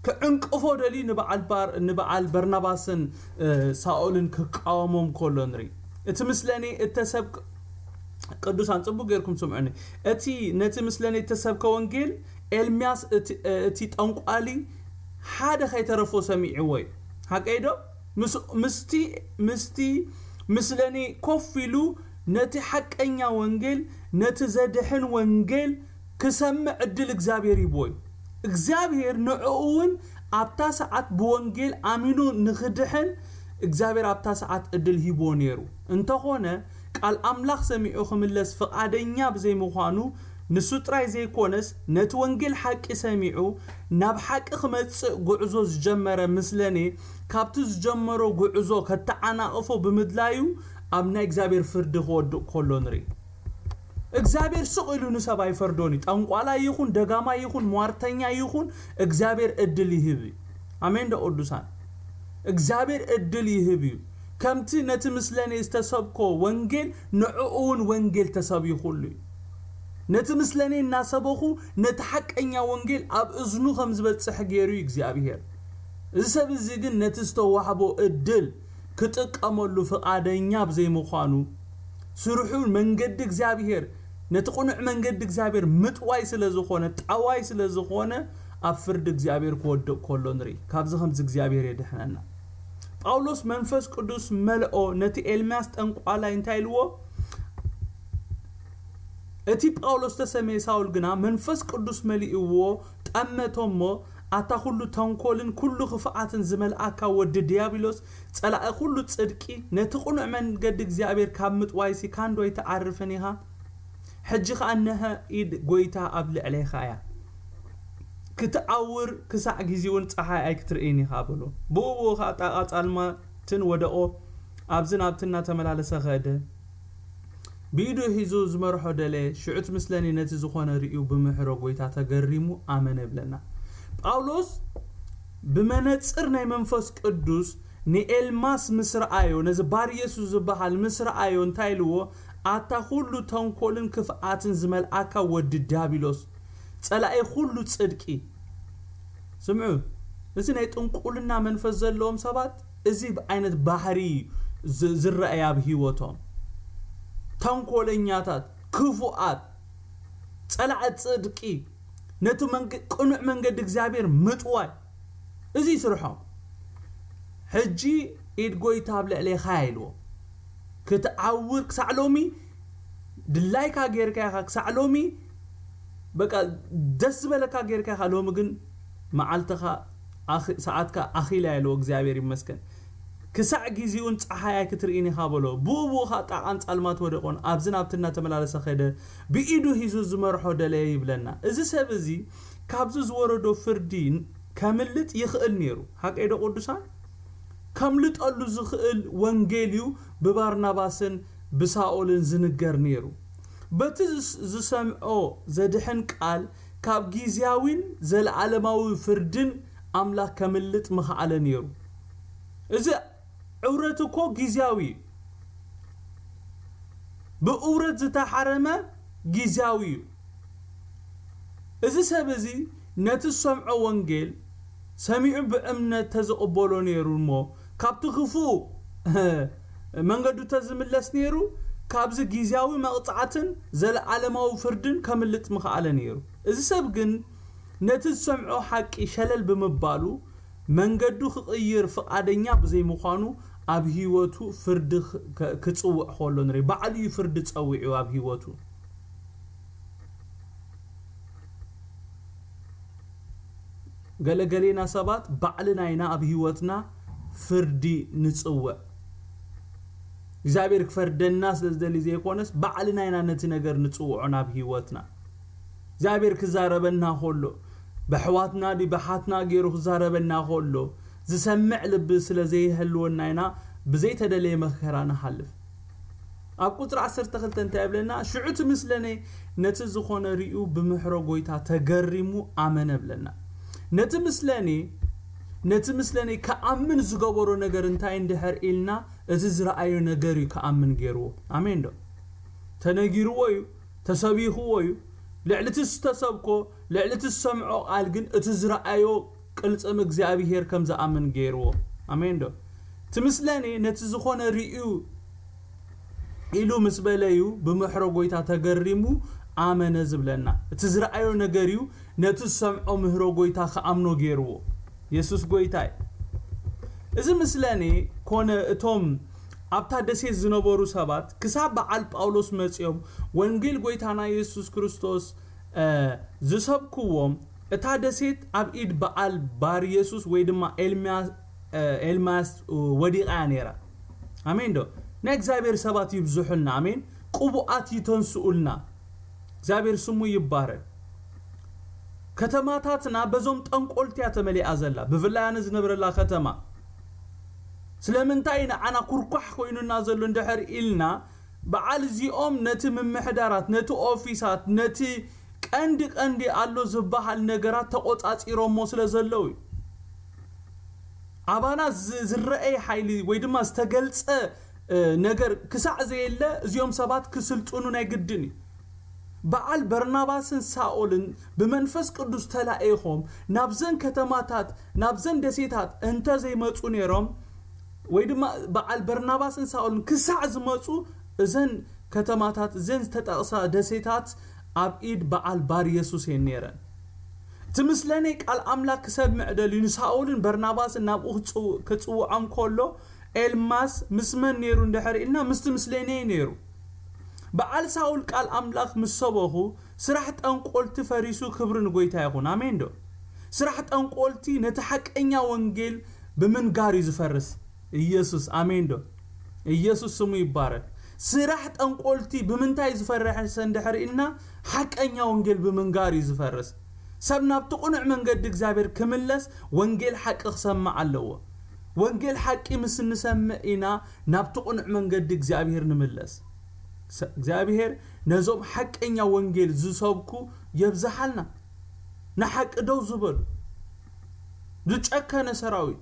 A: ከዕንቅፎ ደልዩ ንበዓል በርናባስን ሳኦልን ክቃወሞም ከሎ ንሪ እቲ ምስለኔ እተሰብ ቅዱሳን ጽቡቅ ገርኩም ስምዑኒ እቲ ነቲ ምስለኔ ተሰብከ ወንጌል ኤልሚያስ እቲ ጠንቋሊ ሓደ ከይተረፎ ሰሚዕዎ ሓቀይዶ ምስቲ ምስለኔ ኮፊሉ ነቲ ሓቀኛ ወንጌል ነቲ ዘድሕን ወንጌል ክሰምዕ ዕድል እግዚአብሔር ይቦይ እግዚአብሔር ንዕኡን ኣብታ ሰዓት ብወንጌል አሚኑ ንኽድሕን እግዚአብሔር ኣብታ ሰዓት ዕድል ሂቦ ነሩ እንተኾነ ቃል አምላኽ ሰሚዑ ክምለስ ፈቃደኛ ብዘይ ምዃኑ نسوتراي زي كونس نتوانجل حق سميعو ناب حق خمتس قعزو زجمرة مثلني كابتوز جمرو قعزو كتعانا أفو بمدلايو أبنا إكزابير فرد خولونري إكزابير سقلو نساباي فردوني تنقوالا يخون دقاما يخون موارتانيا يخون إكزابير إدلي هبي أمين دا قدوسان إكزابير إدلي هبي كمتي نتمثلني استسابكو وانجل نعقون وانجل تسابي خلي نتمثلني ناسبوخو نتحق انيا وانجل اب ازنو خمز بتصح غيرو እግዚአብሔር እሰብ እዚ ግን ነትስተዋحبو እድል ክትቀመሉ ፈቃደኛ በዘይ መዃኑ ስሩሑ መንገድ እግዚአብሔር ነትቁንዕ መንገድ እግዚአብሔር ምጥዋይ ስለዝኾነ ጣዋይ ስለዝኾነ አፍርድ እግዚአብሔር ኮወደቅ ኮሎ ንሪ ካብዚ ከምዚ እግዚአብሔር ይድሕነና ጳውሎስ መንፈስ ቅዱስ መልኦ ነቲ ኤልማስ ጠንቋላይ እንታይልዎ እቲ ጳውሎስ ተሰሜ ሳውል ግና መንፈስ ቅዱስ መልኢዎ ጠመቶሞ አታ ሁሉ ተንኮልን ኩሉ ክፍአትን ዝመልአካ ወድ ዲያብሎስ ጸላእ ሁሉ ጽድቂ ነቲ ቁኑዕ መንገድ እግዚአብሔር ካብ ምጥዋይሲ ካንዶይ ተዓርፈኒኻ ሕጂ ኸአነኸ ኢድ ጎይታ ኣብ ልዕለይኻያ ክትዓውር ክሳዕ ግዚውን ፀሓይ ኣይክትርኢኒኻ ብሎ ብኡኡ ኻጣቃ ጻልማትን ወደኦ ኣብዝን ኣብትና ተመላለሰ ኸደ بيدو هيزو زمرحو دلي شعوت مثلني نتي زخونه ريو بمحرو ጎይታ ተገሪሙ አመነ ብለና ጳውሎስ በመነጽር ናይ መንፈስ ቅዱስ ንኤልማስ ምስራአዮ ነዚ ባር ኢየሱስ ዝበሃል ምስራአዮ እንታይልዎ አታ ሁሉ ተንኮልን ክፍአትን ዝመልአካ ወድ ዲያብሎስ ጸላኢ ሁሉ ጽድቂ ስምዑ እዚ ናይ ጥንቁልና መንፈስ ዘለዎም ሰባት እዚ በአይነት ባህሪ ዝረአያ በህይወቶም ተንኮለኛታት ክፉአት ጸላእ ጽድቂ ነቱ መንገድ ቁኑዕ መንገድ እግዚአብሔር ምጥዋይ እዚ ይስርሖም ሕጂ ኢድ ጎይታ ብልዕለይ ኻይልዎ ክትዓውር ክሳዕሎሚ ድላይካ ጌርካ ክሳዕሎሚ በቃ ደስ በለካ ጌርካ ሎሚ ግን መዓልተኻ ሰዓትካ አኺላ ያለው እግዚአብሔር ይመስገን ክሳዕ ግዚውን ፀሓይ ክትርኢኒ ኻበሎ ቡቡኻ ጣቃን ጻልማት ወደቆን ኣብዝን ኣብትና ተመላለሰ ኸደ ብኢዱ ሂዙ ዝመርሖ ደለይ ይብለና እዚ ሰብ እዚ ካብዚ ዝወረዶ ፍርዲ ከምልጥ ይኽእል ነይሩ ሓቀይዶ ቅዱሳን ከምልጠሉ ዝኽእል ወንጌልዩ ብባርናባስን ብሳኦልን ዝንገር ነይሩ በቲ ዝሰምዖ ዘድሕን ቃል ካብ ግዚያዊን ዘለዓለማዊ ፍርድን አምላክ ከምልጥ መኻአለ ነይሩ እዚ عورتك جزاوي بأورت زتحرمة جزاوي إذا سبزي نتسمع وانجيل سميع بأمنة تزقبلون يرمو كابت خفو من قدو تزم اللسنيرو كابز جزاوي مقطعتن زل علماء وفردن كملت مخالن يرو إذا سبقن نتسمع حق شلل بمبالو من قدو خير فقادنيا بزي مخانو اب هيوتو فرد كتصوع خولو نري بعلي فرد تصوعو اب هيوتو غلغلينا سبات بعلناينا اب هيوتنا فردي نصوع እግዚአብሔር ከፈርደና ስለዝደሊ ዘይኮነስ بعلناينا ነቲ ነገር ንጽውዑና اب هيوتنا እግዚአብሔር ክዛረበና ሆሎ بحواتنا دي بحاتنا غيرو زاربنا خولو زسمع لب سلازي هلوناينا بزي تدلي مخرانا حلف اب قطر 10 تخلت انت يبلنا شعوت مثلني نت زخونه ريو بمحرو غويتا تغريمو امنه بلنا نت مثلني كامن زغبرو ነገር እንታይ እንድህር ኢልና እዚ ዝራአዩ ነገር ከአምን ገይሩ አሜን ዶ ተነጊሩወዩ ተሰቢኹወዩ لعلتس تسبكو لعلتس سمعو قال جن اتزرعيو قلصم እግዚአብሔር ከም ዘአምን ገይርዎ አሜን ዶ ትምስለኒ ነትዝኾነ ሪኡ ኢሉ ምስበለዩ በመሕሮ ጎይታ ተገሪሙ አመነ ዝብለና اتزرعيو ነገርዩ ነትሰምዖ ምህሮ ጎይታ ከአምኖ ገይርዎ ኢየሱስ ጎይታይ እዚ ምስለኒ ኮነ እቶም ኣብታ ደሴት ዝነበሩ ሰባት ክሳብ በዓል ጳውሎስ መጽዮም ወንጌል ጎይታና ኢየሱስ ክርስቶስ ዝሰብክዎም እታ ደሴት ኣብ ኢድ በዓል ባር ኢየሱስ ወይ ድማ ኤልማስ ወዲቃ ነራ አሜን ዶ ናይ እግዚአብሔር ሰባት ይብዙሑልና አሜን ቁቡአት ይተንሱኡልና እግዚአብሔር ስሙ ይባረክ ከተማታትና በዞም ጠንቆልቲያ ተመሊአ ዘላ ብፍላያን ዝነብረላ ከተማ ስለምንታይና አና ኩርኳሕ ኮይኑና ዘሎ እንደሕር ኢልና በዓል ዚኦም ነቲ ምምሕዳራት ነቲ ኦፊሳት ነቲ ቀንዲ አሎ ዝበሃል ነገራት ተቆጻጺሮሞ ስለዘለው አባና ዝረአይ ኃይሊ ወይ ድማ ዝተገልጸ ነገር ክሳዕ ዘየለ እዚኦም ሰባት ክስልጡኑ ናይ ግድኒ በዓል በርናባስን ሳኦልን በመንፈስ ቅዱስ ተላእይኾም ናብዘን ከተማታት ናብዘን ደሴታት እንተ ዘይመጹ ነሮም ወይ ድማ በዓል በርናባስን ሳኦልን ክሳዕ ዝመጹ እዘን ከተማታት ዘን ተጠቅሳ ደሴታት አብኢድ በዓል ባር ኢየሱስ የነረን ትምስለኔ ቃል አምላክ ሰብምዕ ደሊኑ ሳኦልን በርናባስን ናብኡ ክጽውዓም ኮሎ ኤልማስ ምስመን ነሩ እንደሕሪልና ምስትምስለኔ ነሩ በዓል ሳኦል ቃል አምላክ ምሰበኹ ስራሕ ጠንቆልቲ ፈሪሱ ክብርን ጎይታ ይኹን አሜን ዶ ስራሕ ጠንቆልቲ ነቲ ሐቀኛ ወንጌል በመንጋሪ ዝፈርስ ኢየሱስ አሜን ዶ ኢየሱስ ስሙ ይባረክ ስራሕ ጠንቆልቲ በመንታይ ዝፈርሕ ሰንደሕሪልና ሐቀኛ ወንጌል በመንጋሪ ዝፈርስ ሰብናብ ተቆንዕ መንገድ እግዚአብሔር ክምለስ ወንጌል ሐቅ ክሰማዕ ኣለዎ ወንጌል ሐቂ ምስንሰምዕና ናብ ተቆንዕ መንገድ እግዚአብሔር ንምለስ እግዚአብሔር ነዞም ሐቀኛ ወንጌል ዝሰብኩ የብዛሐልና ንሐቅ ደው ዝበሉ ዝጨከነ ሰራዊት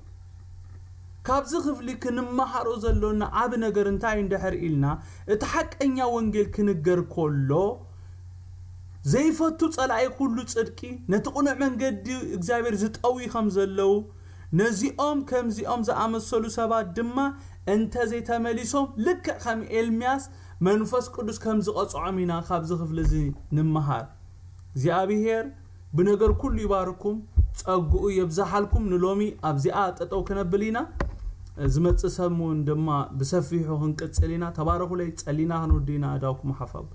A: ካብዚ ክፍሊ ክንመሃሮ ዘሎና አብ ነገር እንታይ እንደሕር ኢልና እቲ ሐቀኛ ወንጌል ክንገር ኮሎ ዘይፈቱ ጸላኢ ሁሉ ጽድቂ ነትቁንዕ መንገዲ እግዚአብሔር ዝጠዊ ከም ዘለው ነዚኦም ከምዚኦም ዝኣመሰሉ ሰባት ድማ እንተ ዘይተመሊሶም ልክ ከም ኤልሚያስ መንፈስ ቅዱስ ከም ዝቀጽዖም ኢና ካብዚ ክፍሊ እዚ ንመሃር እግዚአብሔር ብነገር ኩሉ ይባርኩም ጸጉኡ ይብዛሐልኩም ንሎሚ ኣብዚኣ ጠጠው ከነብሊና ዝመጽእ ሰሙን ድማ ብሰፊሑ ክንቅጽሊና ተባረኹ ለይ ጸሊና ክንውዲና አዳውኩም ሓፋብ